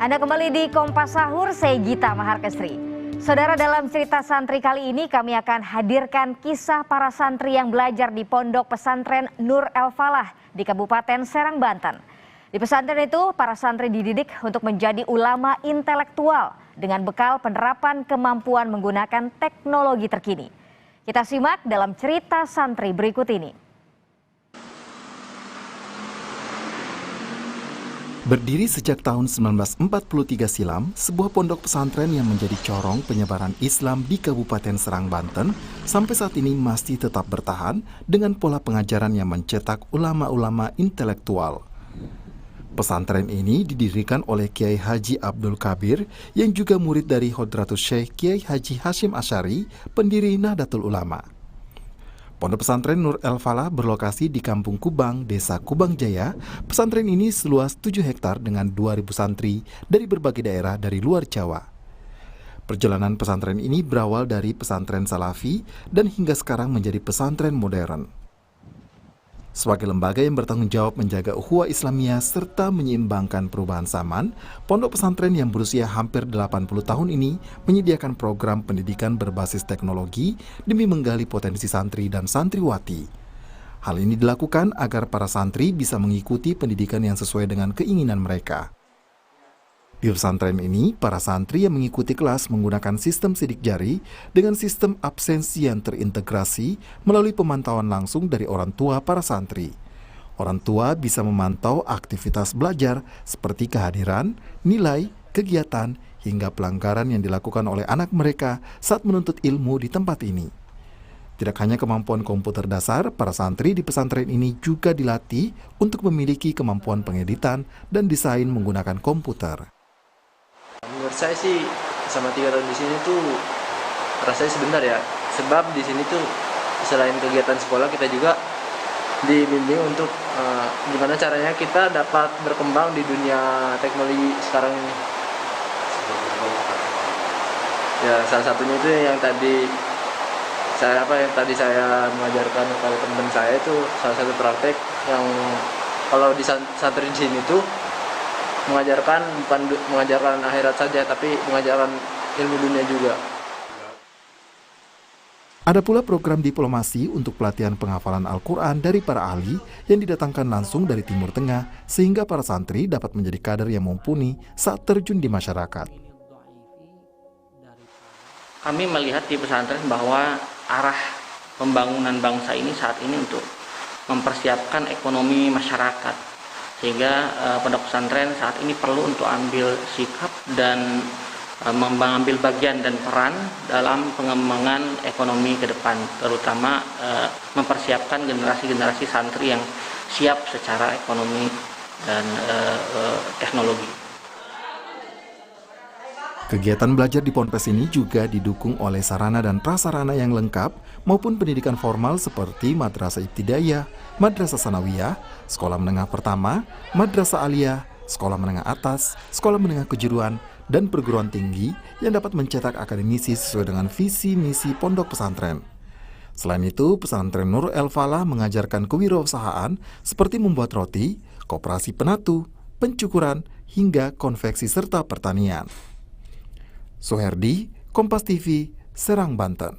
Anda kembali di Kompas Sahur, saya Gita Maharkesri. Saudara, dalam cerita santri kali ini kami akan hadirkan kisah para santri yang belajar di Pondok Pesantren Nur El Falah di Kabupaten Serang, Banten. Di pesantren itu, para santri dididik untuk menjadi ulama intelektual dengan bekal penerapan kemampuan menggunakan teknologi terkini. Kita simak dalam cerita santri berikut ini. Berdiri sejak tahun 1943 silam, sebuah pondok pesantren yang menjadi corong penyebaran Islam di Kabupaten Serang, Banten, sampai saat ini masih tetap bertahan dengan pola pengajaran yang mencetak ulama-ulama intelektual. Pesantren ini didirikan oleh Kiai Haji Abdul Kabir yang juga murid dari Hodratus Syekh Kiai Haji Hashim Asy'ari, pendiri Nahdlatul Ulama. Pondok Pesantren Nur El Falah berlokasi di Kampung Kubang, Desa Kubang Jaya. Pesantren ini seluas 7 hektar dengan 2.000 santri dari berbagai daerah dari luar Jawa. Perjalanan pesantren ini berawal dari pesantren Salafi dan hingga sekarang menjadi pesantren modern. Sebagai lembaga yang bertanggung jawab menjaga ukhuwah Islamiyah serta menyeimbangkan perubahan zaman, pondok pesantren yang berusia hampir 80 tahun ini menyediakan program pendidikan berbasis teknologi demi menggali potensi santri dan santriwati. Hal ini dilakukan agar para santri bisa mengikuti pendidikan yang sesuai dengan keinginan mereka. Di pesantren ini, para santri yang mengikuti kelas menggunakan sistem sidik jari dengan sistem absensi yang terintegrasi melalui pemantauan langsung dari orang tua para santri. Orang tua bisa memantau aktivitas belajar seperti kehadiran, nilai, kegiatan, hingga pelanggaran yang dilakukan oleh anak mereka saat menuntut ilmu di tempat ini. Tidak hanya kemampuan komputer dasar, para santri di pesantren ini juga dilatih untuk memiliki kemampuan pengeditan dan desain menggunakan komputer. Menurut saya sih sama 3 tahun di sini tuh rasanya sebentar ya, sebab di sini tuh selain kegiatan sekolah kita juga dibimbing untuk gimana caranya kita dapat berkembang di dunia teknologi sekarang ini. Ya salah satunya itu yang tadi saya mengajarkan kepada teman saya itu salah satu praktek yang kalau di santri di sini tuh bukan mengajarkan akhirat saja, tapi mengajarkan ilmu dunia juga. Ada pula program diplomasi untuk pelatihan penghafalan Al-Quran dari para ahli yang didatangkan langsung dari Timur Tengah, sehingga para santri dapat menjadi kader yang mumpuni saat terjun di masyarakat. Kami melihat di pesantren bahwa arah pembangunan bangsa ini saat ini untuk mempersiapkan ekonomi masyarakat. Sehingga pondok pesantren saat ini perlu untuk ambil sikap dan mengambil bagian dan peran dalam pengembangan ekonomi ke depan, terutama mempersiapkan generasi-generasi santri yang siap secara ekonomi dan teknologi. Kegiatan belajar di Ponpes ini juga didukung oleh sarana dan prasarana yang lengkap maupun pendidikan formal seperti Madrasah Ibtidaiyah, Madrasah Sanawiyah, Sekolah Menengah Pertama, Madrasah Aliyah, Sekolah Menengah Atas, Sekolah Menengah Kejuruan, dan perguruan tinggi yang dapat mencetak akademisi sesuai dengan visi misi pondok pesantren. Selain itu, pesantren Nur El Falah mengajarkan kewirausahaan seperti membuat roti, koperasi penatu, pencukuran, hingga konveksi serta pertanian. Suherdi, Kompas TV, Serang, Banten.